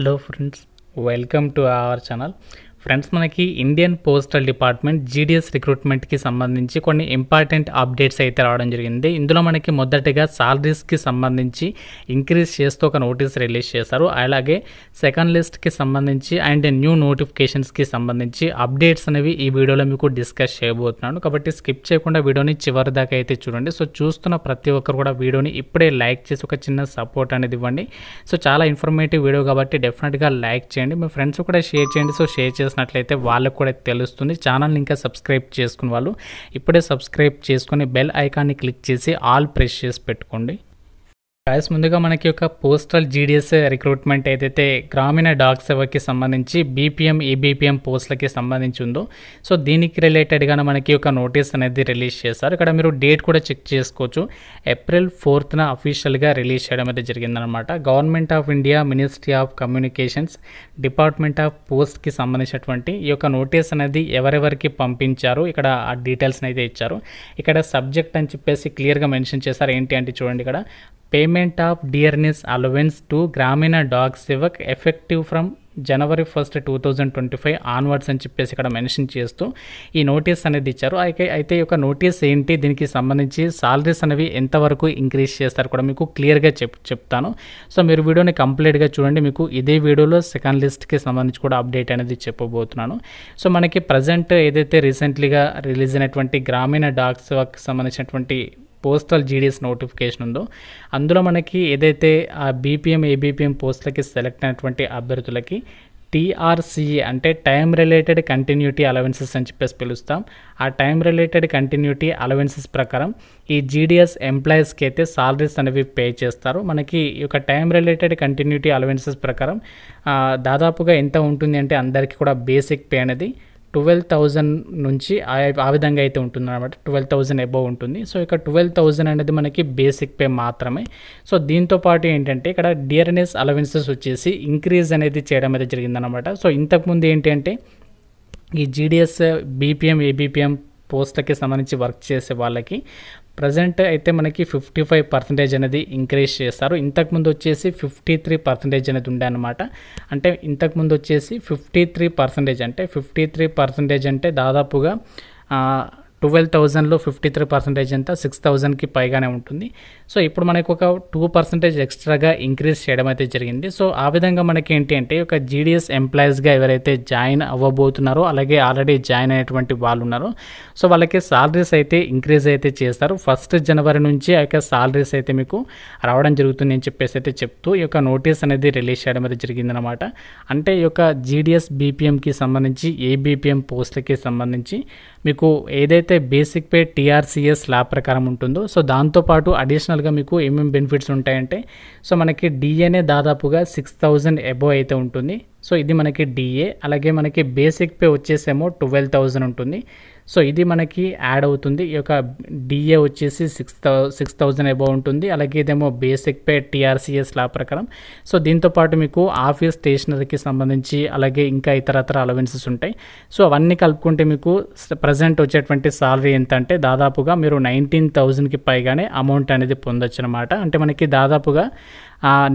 Hello friends, welcome to our channel. Friends, మనకి Indian postal department GDS రిక్రూట్మెంట్కి సంబంధించి కొన్ని important updates అయితే రావడం జరిగింది. ఇందులో మనకి మొదటగా సాలరీస్కి సంబంధించి ఇంక్రీజ్ చేస్తూ ఒక నోటీస్ రిలీజ్ చేశారు. అలాగే సెకండ్ లిస్ట్కి సంబంధించి అండ్ న్యూ నోటిఫికేషన్స్కి సంబంధించి అప్డేట్స్ అనేవి ఈ వీడియోలో మీకు డిస్కస్ చేయబోతున్నాను. కాబట్టి స్కిప్ చేయకుండా వీడియోని చివరి దాకా అయితే చూడండి. సో చూస్తున్న ప్రతి ఒక్కరు కూడా వీడియోని ఇప్పుడే లైక్ చేసి ఒక చిన్న సపోర్ట్ అనేది ఇవ్వండి. సో చాలా ఇన్ఫర్మేటివ్ వీడియో కాబట్టి డెఫినెట్గా లైక్ చేయండి. మీ ఫ్రెండ్స్ కూడా షేర్ చేయండి. సో షేర్ చేసినట్లయితే వాళ్ళకు కూడా తెలుస్తుంది. ఛానల్ని ఇంకా సబ్స్క్రైబ్ చేసుకున్న వాళ్ళు ఇప్పుడే సబ్స్క్రైబ్ చేసుకుని బెల్ ఐకాన్ని క్లిక్ చేసి ఆల్ ప్రెస్ చేసి పెట్టుకోండి. గాయస్, ముందుగా మనకి ఒక పోస్టల్ జీడీఎస్ రిక్రూట్మెంట్ ఏదైతే గ్రామీణ డాక్ సేవకి సంబంధించి బీపీఎం ఈబీపీఎం పోస్టులకి సంబంధించి ఉందో, సో దీనికి రిలేటెడ్గానే మనకి ఒక నోటీస్ అనేది రిలీజ్ చేశారు. ఇక్కడ మీరు డేట్ కూడా చెక్ చేసుకోవచ్చు. ఏప్రిల్ 4th అఫీషియల్గా రిలీజ్ చేయడం అయితే జరిగిందనమాట. Government of India, ministry of communications, department of పోస్ట్కి సంబంధించినటువంటి ఈ యొక్క నోటీస్ అనేది ఎవరెవరికి పంపించారు, ఇక్కడ ఆ డీటెయిల్స్ని అయితే ఇచ్చారు. ఇక్కడ సబ్జెక్ట్ అని చెప్పేసి క్లియర్గా మెన్షన్ చేశారు. ఏంటి అంటే చూడండి, ఇక్కడ payment of dearness allowance to Gramin Dak Sevak effective from January 1st, 2025 onwards అని చెప్పేసి ఇక్కడ మెన్షన్ చేస్తూ ఈ నోటీస్ అనేది ఇచ్చారు. అయితే ఈ యొక్క నోటీస్ ఏంటి, దీనికి సంబంధించి సాలరీస్ అనేవి ఎంతవరకు ఇంక్రీజ్ చేస్తారు కూడా మీకు క్లియర్గా చెప్తాను. సో మీరు వీడియోని కంప్లీట్గా చూడండి. మీకు ఇదే వీడియోలో సెకండ్ లిస్ట్కి సంబంధించి కూడా అప్డేట్ అనేది చెప్పబోతున్నాను. సో మనకి ప్రజెంట్ ఏదైతే రీసెంట్లీగా రిలీజ్ అయినటువంటి గ్రామీణ డాగ్ సేవకి సంబంధించినటువంటి పోస్టల్ జీడీఎస్ నోటిఫికేషన్ ఉందో, అందులో మనకి ఏదైతే ఆ బీపీఎం ఏబీపీఎం పోస్టులకి సెలెక్ట్ అయినటువంటి అభ్యర్థులకి టీఆర్సీఏ అంటే టైం రిలేటెడ్ కంటిన్యూటీ అలవెన్సెస్ అని చెప్పేసి పిలుస్తాం. ఆ టైం రిలేటెడ్ కంటిన్యూటీ అలవెన్సెస్ ప్రకారం ఈ జీడీఎస్ ఎంప్లాయీస్కి అయితే సాలరీస్ అనేవి పే చేస్తారు. మనకి ఈ యొక్క టైం రిలేటెడ్ కంటిన్యూటీ అలవెన్సెస్ ప్రకారం దాదాపుగా ఎంత ఉంటుంది అంటే అందరికీ కూడా బేసిక్ పే అనేది 12,000 నుంచి ఆ విధంగా అయితే ఉంటుంది అనమాట. 12,000 అబోవ్ ఉంటుంది. సో ఇక 12,000 అనేది మనకి బేసిక్ పే మాత్రమే. సో దీంతో పాటు ఏంటంటే ఇక్కడ డియర్నెస్ అలవెన్సెస్ వచ్చేసి ఇంక్రీజ్ అనేది చేయడం అయితే జరిగిందనమాట. సో ఇంతకుముందు ఏంటి అంటే ఈ జీడీఎస్ బీపీఎం ఏబీపీఎం పోస్టులకి సంబంధించి వర్క్ చేసే వాళ్ళకి ప్రజెంట్ అయితే మనకి 55% అనేది ఇంక్రీజ్ చేస్తారు. ఇంతకుముందు వచ్చేసి 53% అనేది ఉండే అనమాట. అంటే ఇంతకుముందు వచ్చేసి 53% అంటే 53% అంటే దాదాపుగా 12,000లో 53% అంతా 6,000కి పైగానే ఉంటుంది. సో ఇప్పుడు మనకు ఒక 2% ఎక్స్ట్రాగా ఇంక్రీజ్ చేయడం అయితే జరిగింది. సో ఆ విధంగా మనకి ఏంటి అంటే ఒక జీడీఎస్ ఎంప్లాయీస్గా ఎవరైతే జాయిన్ అవ్వబోతున్నారో, అలాగే ఆల్రెడీ జాయిన్ అయినటువంటి వాళ్ళు ఉన్నారో, సో వాళ్ళకి సాలరీస్ అయితే ఇంక్రీజ్ అయితే చేస్తారు. 1st January నుంచి ఆ యొక్క సాలరీస్ అయితే మీకు రావడం జరుగుతుంది అని చెప్పేసి అయితే చెప్తూ ఈ యొక్క నోటీస్ అనేది రిలీజ్ చేయడం అయితే జరిగిందనమాట. అంటే ఈ యొక్క జీడీఎస్ బీపీఎంకి సంబంధించి ఏబీపీఎం పోస్టులకి సంబంధించి మీకు ఏదైతే బేసిక్ పే టీఆర్సీఏ స్లాబ్ ప్రకారం ఉంటుందో, సో దాంతోపాటు అడిషనల్గా మీకు ఏమేమి బెనిఫిట్స్ ఉంటాయంటే, సో మనకి డిఏనే దాదాపుగా 6,000 అబోవ్ అయితే ఉంటుంది. సో ఇది మనకి డిఏ. అలాగే మనకి బేసిక్ పే వచ్చేసేమో 12,000 ఉంటుంది. సో ఇది మనకి యాడ్ అవుతుంది. ఈ యొక్క డిఏ వచ్చేసి 6,000 అబోవ్ ఉంటుంది. అలాగే ఇదేమో బేసిక్ పే టీఆర్సీఏ స్లాబ్ ప్రకారం. సో దీంతోపాటు మీకు ఆఫీస్ స్టేషనరీకి సంబంధించి అలాగే ఇంకా ఇతరత్ర అలవెన్సెస్ ఉంటాయి. సో అవన్నీ కలుపుకుంటే మీకు ప్రజెంట్ వచ్చేటువంటి సాలరీ ఎంత అంటే దాదాపుగా మీరు 19,000కి పైగానే అమౌంట్ అనేది పొందొచ్చు అనమాట. అంటే మనకి దాదాపుగా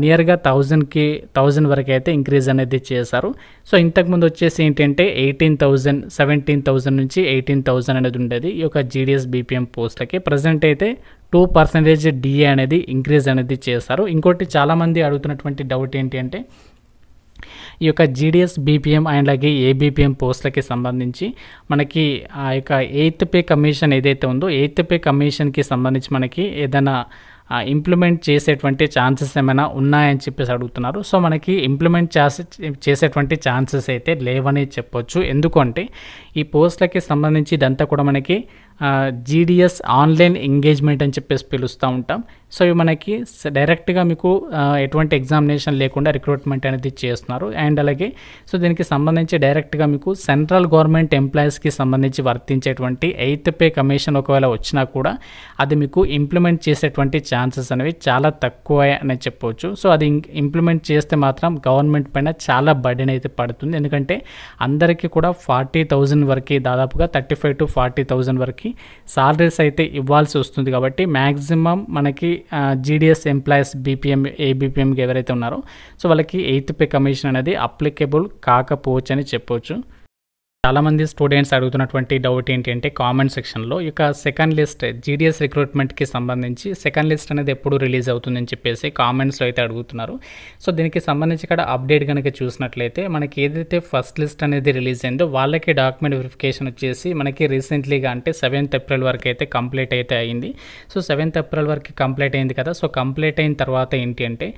నియర్గా 1,000 వరకు అయితే ఇంక్రీజ్ అనేది చేశారు. సో ఇంతకుముందు వచ్చేసి ఏంటంటే 18,000, 17,000 నుంచి 18,000 అనేది ఉండేది ఈ యొక్క జీడీఎస్ బీపీఎం పోస్టులకి. ప్రజెంట్ అయితే 2% డిఏ అనేది ఇంక్రీజ్ అనేది చేశారు. ఇంకోటి చాలామంది అడుగుతున్నటువంటి డౌట్ ఏంటి అంటే ఈ యొక్క జీడీఎస్ బీపీఎం అండ్ అలాగే ఏబీపీఎం పోస్టులకి సంబంధించి మనకి ఆ యొక్క 8th పే కమిషన్ ఏదైతే ఉందో 8th పే కమిషన్కి సంబంధించి మనకి ఏదైనా ఇంప్లిమెంట్ చేసేటువంటి ఛాన్సెస్ ఏమైనా ఉన్నాయని చెప్పేసి అడుగుతున్నారు. సో మనకి ఇంప్లిమెంట్ చేసేటువంటి ఛాన్సెస్ అయితే లేవని చెప్పొచ్చు. ఎందుకంటే ఈ పోస్టులకి సంబంధించి ఇదంతా కూడా మనకి జీడీఎస్ ఆన్లైన్ ఎంగేజ్మెంట్ అని చెప్పేసి పిలుస్తూ ఉంటాం. సో ఇవి మనకి డైరెక్ట్గా మీకు ఎటువంటి ఎగ్జామినేషన్ లేకుండా రిక్రూట్మెంట్ అనేది చేస్తున్నారు. అండ్ అలాగే సో దీనికి సంబంధించి డైరెక్ట్గా మీకు సెంట్రల్ గవర్నమెంట్ ఎంప్లాయీస్కి సంబంధించి వర్తించేటువంటి 8th పే కమిషన్ ఒకవేళ వచ్చినా కూడా అది మీకు ఇంప్లిమెంట్ చేసేటువంటి ఛాన్సెస్ అనేవి చాలా తక్కువ అని చెప్పవచ్చు. సో అది ఇంప్లిమెంట్ చేస్తే మాత్రం గవర్నమెంట్ పైన చాలా బర్డెన్ అయితే పడుతుంది. ఎందుకంటే అందరికీ కూడా 40,000 వరకు, దాదాపుగా 35,000 to 40,000 వరకు సాలరీస్ అయితే ఇవ్వాల్సి వస్తుంది. కాబట్టి మ్యాక్సిమం మనకి జీడిఎస్ ఎంప్లాయీస్ బీపీఎం ఏబీపీఎంకి ఎవరైతే ఉన్నారో సో వాళ్ళకి 8th పే కమిషన్ అనేది అప్లికేబుల్ కాకపోవచ్చు అని చెప్పవచ్చు. చాలామంది స్టూడెంట్స్ అడుగుతున్నటువంటి డౌట్ ఏంటంటే కామెంట్ సెక్షన్లో ఈ యొక్క సెకండ్ లిస్ట్ జీడిఎస్ రిక్రూట్మెంట్కి సంబంధించి సెకండ్ లిస్ట్ అనేది ఎప్పుడు రిలీజ్ అవుతుందని చెప్పేసి కామెంట్స్లో అయితే అడుగుతున్నారు. సో దీనికి సంబంధించి ఇక్కడ అప్డేట్ కనుక చూసినట్లయితే మనకి ఏదైతే ఫస్ట్ లిస్ట్ అనేది రిలీజ్ అయిందో వాళ్ళకి డాక్యుమెంట్ వెరిఫికేషన్ వచ్చేసి మనకి రీసెంట్లీగా అంటే 7th April వరకు అయితే కంప్లీట్ అయితే అయింది. సో 7th April వరకు కంప్లీట్ అయింది కదా. సో కంప్లీట్ అయిన తర్వాత ఏంటి అంటే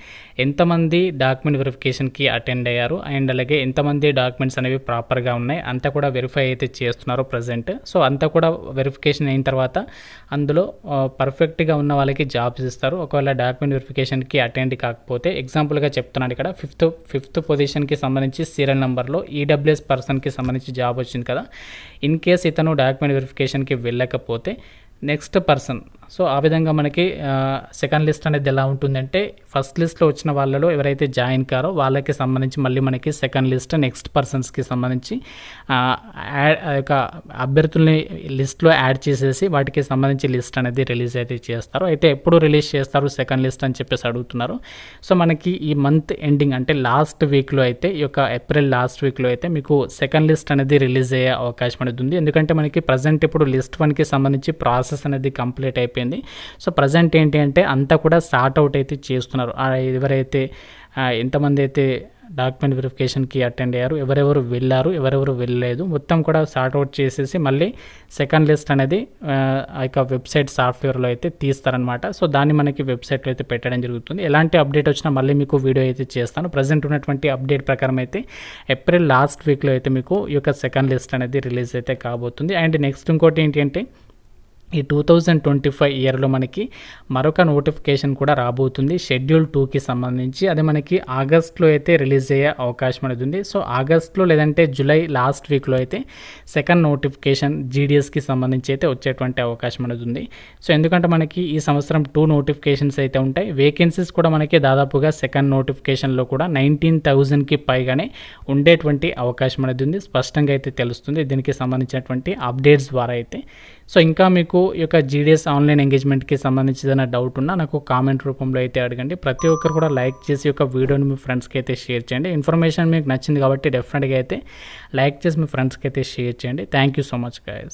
ఎంతమంది డాక్యుమెంట్ వెరిఫికేషన్కి అటెండ్ అయ్యారు అండ్ అలాగే ఎంతమంది డాక్యుమెంట్స్ అనేవి ప్రాపర్గా ఉన్నాయి అంతా కూడా వెరిఫై అయితే చేస్తున్నారు ప్రజెంట్. సో అంతా కూడా వెరిఫికేషన్ అయిన తర్వాత అందులో పర్ఫెక్ట్గా ఉన్న వాళ్ళకి జాబ్స్ ఇస్తారు. ఒకవేళ డాక్యుమెంట్ వెరిఫికేషన్కి అటెండ్ కాకపోతే ఎగ్జాంపుల్గా చెప్తున్నాను ఇక్కడ ఫిఫ్త్ పొజిషన్కి సంబంధించి సీరియల్ నెంబర్లో ఈడబ్ల్యూఎస్ పర్సన్కి సంబంధించి జాబ్ వచ్చింది కదా. ఇన్ కేస్ ఇతను డాక్యుమెంట్ వెరిఫికేషన్కి వెళ్ళకపోతే నెక్స్ట్ పర్సన్, సో ఆ విధంగా మనకి సెకండ్ లిస్ట్ అనేది ఎలా ఉంటుందంటే ఫస్ట్ లిస్ట్లో వచ్చిన వాళ్ళలో ఎవరైతే జాయిన్ కారో వాళ్ళకి సంబంధించి మళ్ళీ మనకి సెకండ్ లిస్ట్ నెక్స్ట్ పర్సన్స్కి సంబంధించి యొక్క అభ్యర్థుల్ని లిస్ట్లో యాడ్ చేసేసి వాటికి సంబంధించి లిస్ట్ అనేది రిలీజ్ అయితే చేస్తారు. అయితే ఎప్పుడు రిలీజ్ చేస్తారు సెకండ్ లిస్ట్ అని చెప్పేసి అడుగుతున్నారు. సో మనకి ఈ మంత్ ఎండింగ్ అంటే లాస్ట్ వీక్లో అయితే ఈ యొక్క ఏప్రిల్ లాస్ట్ వీక్లో అయితే మీకు సెకండ్ లిస్ట్ అనేది రిలీజ్ అయ్యే అవకాశం అనేది ఉంది. ఎందుకంటే మనకి ప్రజెంట్ ఇప్పుడు లిస్ట్ 1కి సంబంధించి ప్రాసెస్ అనేది కంప్లీట్ అయిపోయింది. సో ప్రజెంట్ ఏంటి అంటే అంతా కూడా స్టార్ట్ అవుట్ అయితే చేస్తున్నారు. ఎవరైతే ఎంతమంది అయితే డాక్యుమెంట్ వెరిఫికేషన్కి అటెండ్ అయ్యారు, ఎవరెవరు వెళ్ళారు, ఎవరెవరు వెళ్ళలేదు, మొత్తం కూడా స్టార్ట్ అవుట్ చేసేసి మళ్ళీ సెకండ్ లిస్ట్ అనేది ఆ యొక్క వెబ్సైట్ సాఫ్ట్వేర్లో అయితే తీస్తారనమాట. సో దాన్ని మనకి వెబ్సైట్లో అయితే పెట్టడం జరుగుతుంది. ఎలాంటి అప్డేట్ వచ్చినా మళ్ళీ మీకు వీడియో అయితే చేస్తాను. ప్రజెంట్ ఉన్నటువంటి అప్డేట్ ప్రకారం అయితే ఏప్రిల్ లాస్ట్ వీక్లో అయితే మీకు ఈ యొక్క సెకండ్ లిస్ట్ అనేది రిలీజ్ అయితే కాబోతుంది. అండ్ నెక్స్ట్ ఇంకోటి ఏంటి అంటే ఈ 2025 ఇయర్లో మనకి మరొక నోటిఫికేషన్ కూడా రాబోతుంది షెడ్యూల్ 2కి సంబంధించి. అది మనకి ఆగస్ట్లో అయితే రిలీజ్ అయ్యే అవకాశం అనేది ఉంది. సో ఆగస్ట్లో లేదంటే జూలై లాస్ట్ వీక్లో అయితే సెకండ్ నోటిఫికేషన్ జీడిఎస్కి సంబంధించి అయితే వచ్చేటువంటి అవకాశం అనేది ఉంది. సో ఎందుకంటే మనకి ఈ సంవత్సరం 2 నోటిఫికేషన్స్ అయితే ఉంటాయి. వేకెన్సీస్ కూడా మనకి దాదాపుగా సెకండ్ నోటిఫికేషన్లో కూడా 19,000కి పైగానే ఉండేటువంటి అవకాశం అనేది ఉంది. స్పష్టంగా అయితే తెలుస్తుంది దీనికి సంబంధించినటువంటి అప్డేట్స్ ద్వారా అయితే. సో ఇంకా మీకు ఈ యొక్క జీడిఎస్ ఆన్లైన్ ఎంగేజ్మెంట్కి సంబంధించి ఏదైనా డౌట్ ఉన్నా నాకు కామెంట్ రూపంలో అయితే అడగండి. ప్రతి ఒక్కరు కూడా లైక్ చేసి యొక్క వీడియోని మీ ఫ్రెండ్స్కి అయితే షేర్ చేయండి. ఇన్ఫర్మేషన్ మీకు నచ్చింది కాబట్టి డెఫినెట్గా అయితే లైక్ చేసి మీ ఫ్రెండ్స్కి అయితే షేర్ చేయండి. Thank you so much guys.